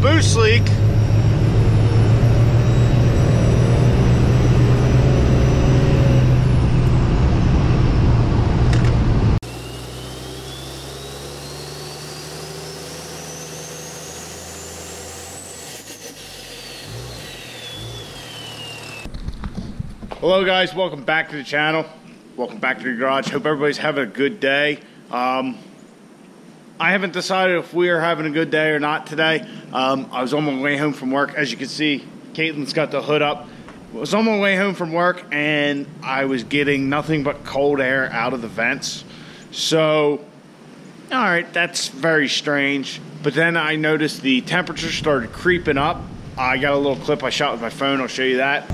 boost leak. Hello guys, welcome back to the channel. Welcome back to the garage. Hope everybody's having a good day. I haven't decided if we are having a good day or not today. I was on my way home from work. As you can see, Caitlin's got the hood up. I was on my way home from work and I was getting nothing but cold air out of the vents. So, alright, that's very strange. But then I noticed the temperature started creeping up. I got a little clip I shot with my phone. I'll show you that.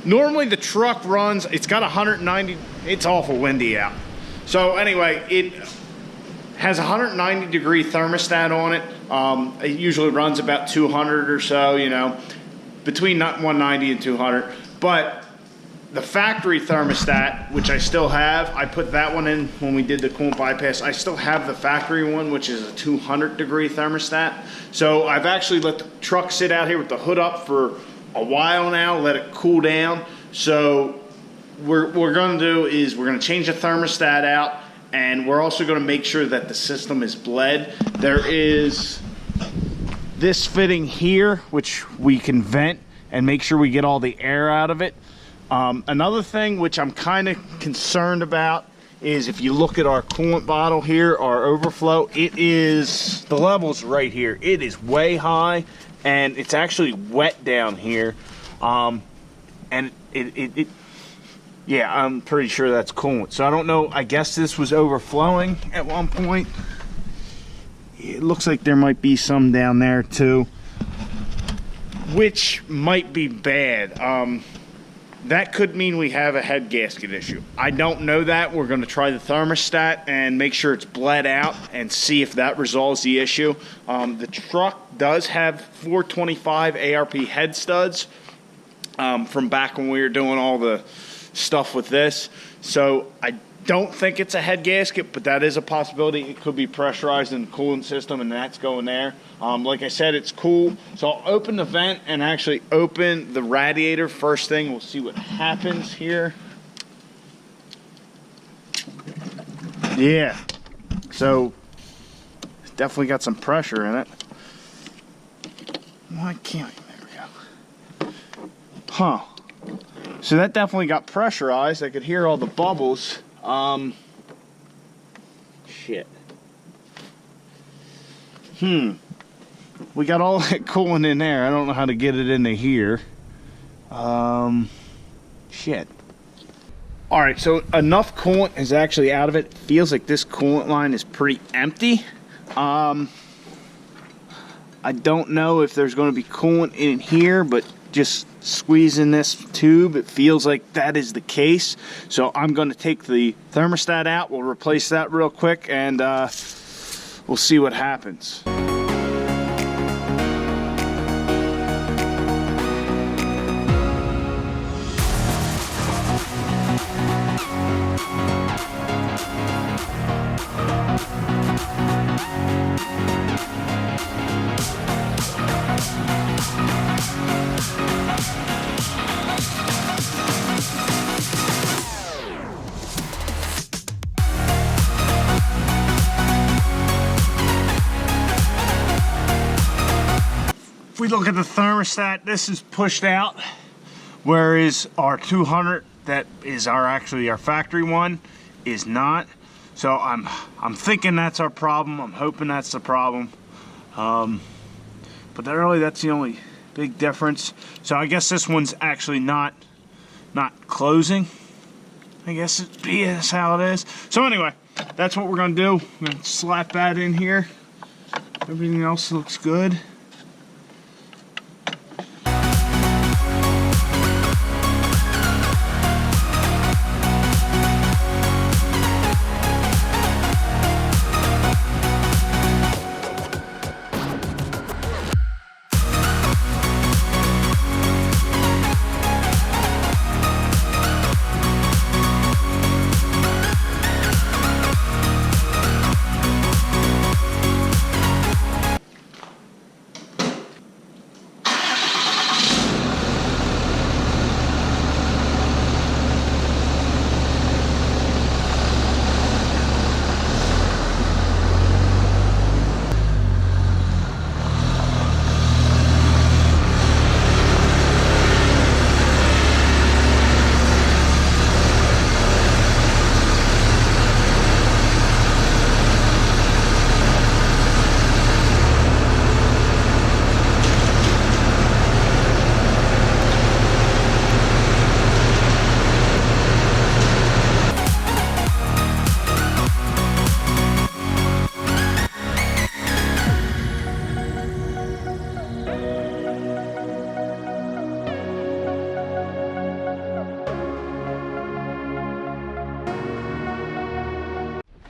Normally the truck runs, it's got 190, it's awful windy out. So anyway, it has 190 degree thermostat on it. It usually runs about 200 or so, you know, between 190 and 200. But the factory thermostat, which I still have, I put that one in when we did the coolant bypass. I still have the factory one, which is a 200 degree thermostat. So I've actually let the truck sit out here with the hood up for a while now, let it cool down. So what we're going to do is we're going to change the thermostat out, and we're also going to make sure that the system is bled. There is this fitting here, which we can vent and make sure we get all the air out of it. Another thing which I'm kind of concerned about is if you look at our coolant bottle here, our overflow, it is, the level's right here. It is way high. And it's actually wet down here, and yeah, I'm pretty sure that's coolant. So I don't know, I guess this was overflowing at one point. It looks like there might be some down there too, which might be bad. That could mean we have a head gasket issue. I don't know that. We're going to try the thermostat and make sure it's bled out and see if that resolves the issue. The truck does have 425 ARP head studs from back when we were doing all the stuff with this. So I don't think it's a head gasket, but that is a possibility. It could be pressurized in the coolant system, and that's going there. Like I said, it's cool. So I'll open the vent and actually open the radiator first thing. We'll see what happens here. Yeah. So it's definitely got some pressure in it. Why can't I? There we go. Huh. So that definitely got pressurized. I could hear all the bubbles. Shit. We got all that coolant in there. I don't know how to get it into here. Shit. Alright, so enough coolant is actually out of it. Feels like this coolant line is pretty empty. I don't know if there's going to be coolant in here, but just squeezing this tube, it feels like that is the case. So I'm going to take the thermostat out. We'll replace that real quick, and we'll see what happens. If we look at the thermostat, this is pushed out, whereas our 200 that is actually our factory one is not. So I'm thinking that's our problem. I'm hoping that's the problem. But really that's the only big difference. So I guess this one's actually not closing. I guess that's how it is. So anyway, that's what we're gonna do. I'm gonna slap that in here. Everything else looks good.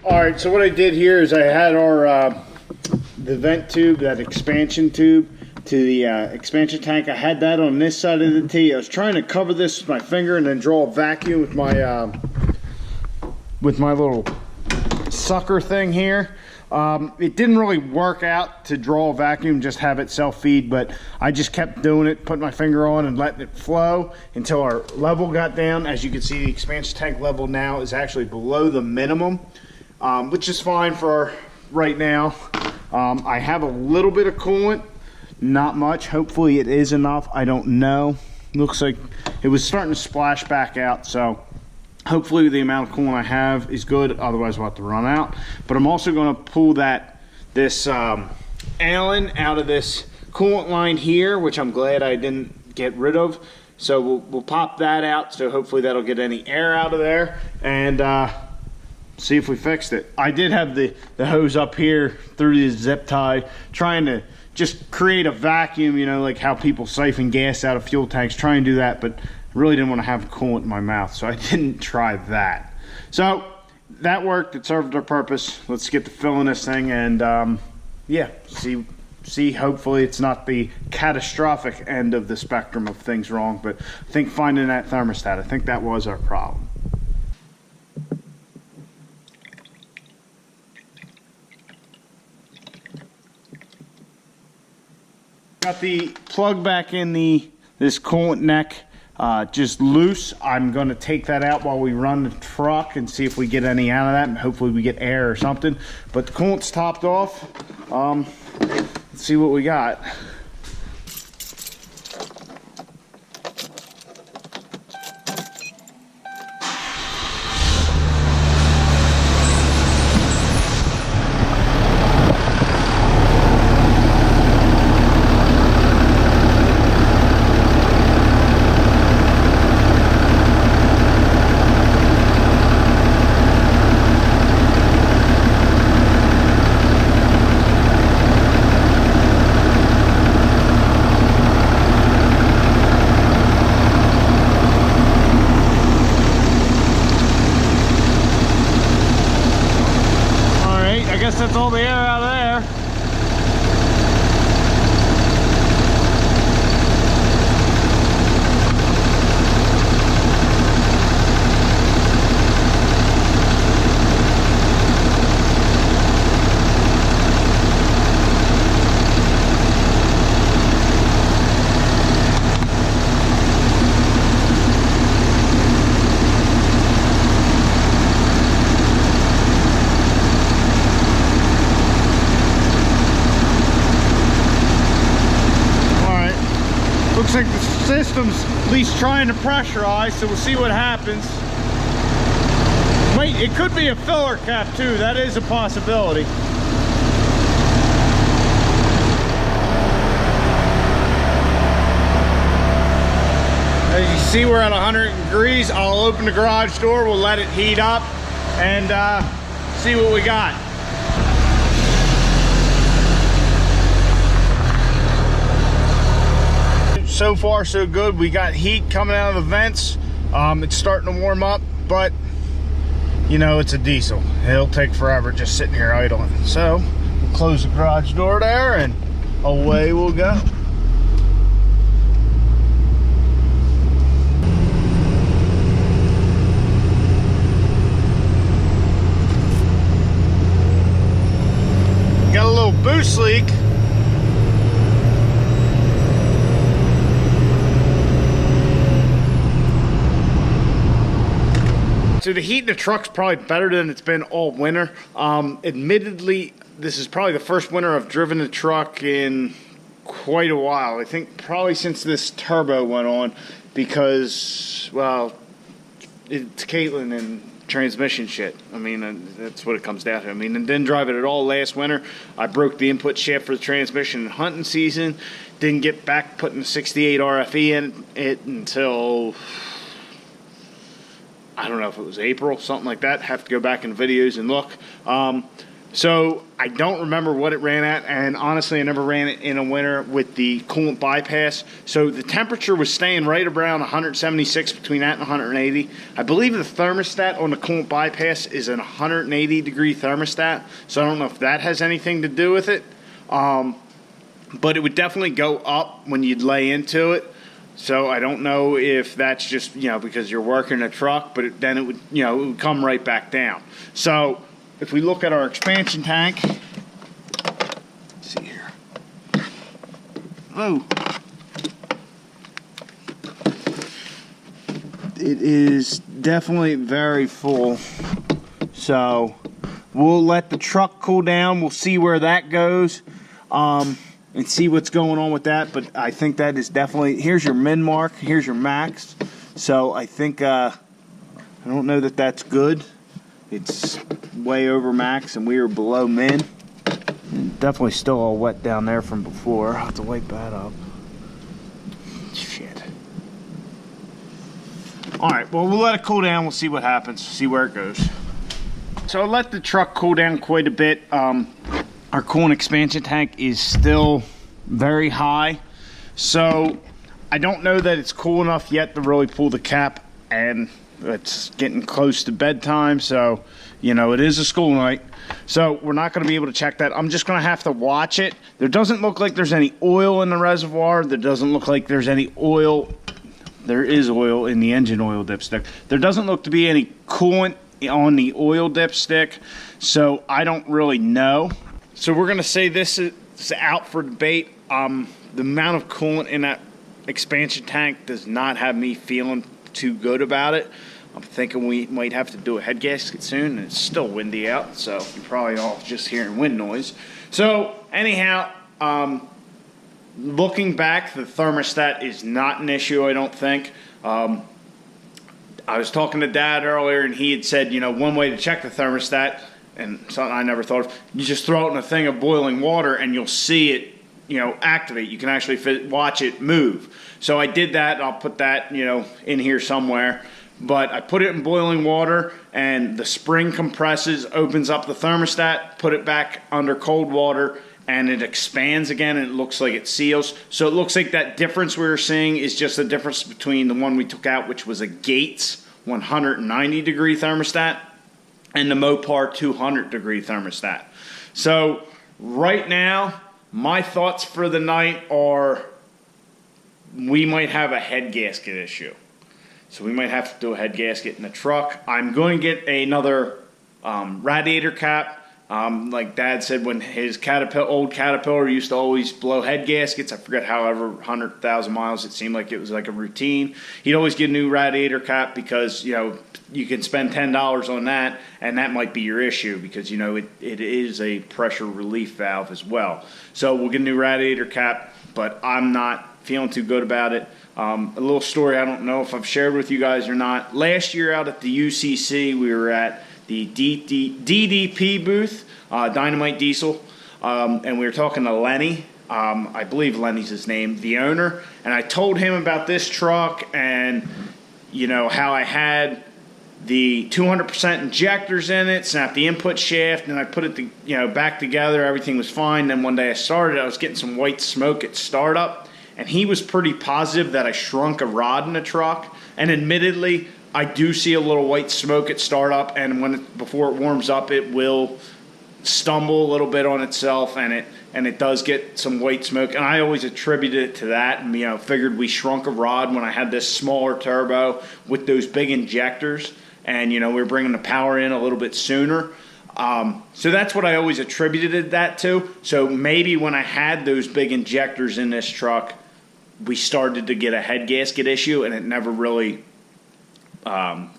Alright, so what I did here is I had our the vent tube, that expansion tube to the expansion tank. I had that on this side of the T. I was trying to cover this with my finger and then draw a vacuum with my little sucker thing here. It didn't really work out to draw a vacuum, just have it self-feed, but I just kept doing it, putting my finger on and letting it flow until our level got down. As you can see, the expansion tank level now is actually below the minimum, which is fine for right now. I have a little bit of coolant, not much. Hopefully it is enough. I don't know. Looks like it was starting to splash back out, so hopefully the amount of coolant I have is good, otherwise we'll have to run out. But I'm also going to pull this Allen out of this coolant line here, which I'm glad I didn't get rid of. So we'll pop that out, so hopefully that'll get any air out of there, and see if we fixed it. I did have the hose up here through the zip tie, trying to just create a vacuum, you know, like how people siphon gas out of fuel tanks, try and do that, but I really didn't want to have coolant in my mouth, so I didn't try that. So that worked, it served our purpose. Let's get to filling this thing and yeah, see, hopefully it's not the catastrophic end of the spectrum of things wrong, but I think finding that thermostat, I think that was our problem. Got the plug back in this coolant neck just loose. I'm going to take that out while we run the truck and see if we get any out of that, and hopefully we get air or something. But the coolant's topped off. Let's see what we got. That's all the air out of there. Looks like the system's at least trying to pressurize, so we'll see what happens. Wait, it could be a filler cap too. That is a possibility. As you see, we're at 100 degrees. I'll open the garage door, we'll let it heat up, and see what we got. So far so good. We got heat coming out of the vents. It's starting to warm up, but you know, it's a diesel. It'll take forever just sitting here idling. So we'll close the garage door there and away we'll go. Got a little boost leak. So the heat in the truck's probably better than it's been all winter. Admittedly, this is probably the first winter I've driven the truck in quite a while. I think probably since this turbo went on, because, well, it's Caitlin and transmission shit. I mean, that's what it comes down to. I mean, I didn't drive it at all last winter. I broke the input shaft for the transmission in hunting season. Didn't get back putting the 68 RFE in it until, I don't know if it was April, something like that. Have to go back in videos and look. So I don't remember what it ran at, and honestly, I never ran it in a winter with the coolant bypass. So the temperature was staying right around 176, between that and 180. I believe the thermostat on the coolant bypass is an 180 degree thermostat, so I don't know if that has anything to do with it. But it would definitely go up when you'd lay into it. So I don't know if that's just, you know, because you're working a truck, but then it would, you know, it would come right back down. So if we look at our expansion tank, let's see here. Oh, it is definitely very full. So we'll let the truck cool down. We'll see where that goes. And see what's going on with that, but I think that is definitely, here's your min mark, here's your max. So I think, I don't know that that's good. It's way over max and we are below min. And definitely still all wet down there from before. I'll have to wipe that up. Shit. All right, well, we'll let it cool down. We'll see what happens, see where it goes. So I let the truck cool down quite a bit. Our coolant expansion tank is still very high, so I don't know that it's cool enough yet to really pull the cap, and it's getting close to bedtime, so you know, it is a school night, so we're not going to be able to check that. I'm just going to have to watch it. There doesn't look like there's any oil in the reservoir. There doesn't look like there's any oil. There is oil in the engine oil dipstick. There doesn't look to be any coolant on the oil dipstick, so I don't really know. So we're going to say this is out for debate. The amount of coolant in that expansion tank does not have me feeling too good about it. I'm thinking we might have to do a head gasket soon, and it's still windy out, so you're probably all just hearing wind noise. So anyhow, looking back, the thermostat is not an issue, I don't think. I was talking to Dad earlier, and he had said, you know, one way to check the thermostat, and something I never thought of, you just throw it in a thing of boiling water and you'll see it, you know, activate. You can actually watch it move. So I did that. I'll put that, you know, in here somewhere. But I put it in boiling water and the spring compresses, opens up the thermostat, put it back under cold water, and it expands again and it looks like it seals. So it looks like that difference we were seeing is just the difference between the one we took out, which was a Gates 190 degree thermostat, and the Mopar 200 degree thermostat. So right now, my thoughts for the night are we might have a head gasket issue. So we might have to do a head gasket in the truck. I'm going to get another radiator cap. Like Dad said, when his old Caterpillar used to always blow head gaskets, I forget however 100,000 miles, it seemed like it was like a routine. He'd always get a new radiator cap because, you know, you can spend $10 on that, and that might be your issue because, you know, it is a pressure relief valve as well. So we'll get a new radiator cap, but I'm not feeling too good about it. A little story I don't know if I've shared with you guys or not. Last year out at the UCC, we were at the DDP booth, Dynamite Diesel, and we were talking to Lenny. I believe Lenny's his name, the owner, and I told him about this truck and, you know, how I had the 200% injectors in it, snapped the input shaft, and I put it back together. Everything was fine. Then one day I started, I was getting some white smoke at startup, and he was pretty positive that I shrunk a rod in the truck. And admittedly, I do see a little white smoke at startup, and before it warms up, it will stumble a little bit on itself, and it does get some white smoke. And I always attributed it to that, and figured we shrunk a rod when I had this smaller turbo with those big injectors. And, we were bringing the power in a little bit sooner. So that's what I always attributed that to. So maybe when I had those big injectors in this truck, we started to get a head gasket issue, and it never really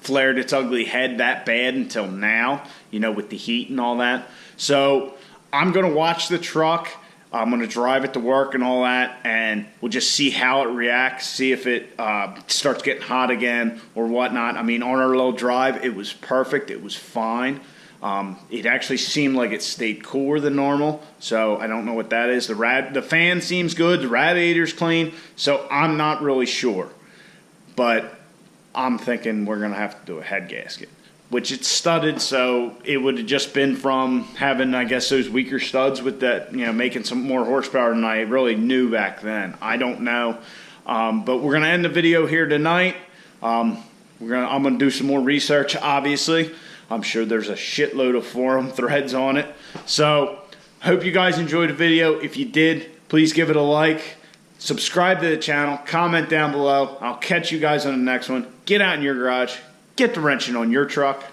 flared its ugly head that bad until now, with the heat and all that. So I'm going to watch the truck. I'm going to drive it to work and all that, and we'll just see how it reacts, see if it starts getting hot again or whatnot. I mean, on our little drive, it was perfect. It was fine. It actually seemed like it stayed cooler than normal, so I don't know what that is. The fan seems good. The radiator's clean, so I'm not really sure. But I'm thinking we're going to have to do a head gasket, which it's studded, so it would have just been from having, I guess, those weaker studs with that, making some more horsepower than I really knew back then. I don't know. But we're going to end the video here tonight. I'm going to do some more research, obviously. I'm sure there's a shitload of forum threads on it. So, hope you guys enjoyed the video. If you did, please give it a like. Subscribe to the channel. Comment down below. I'll catch you guys on the next one. Get out in your garage. Get the wrenching on your truck.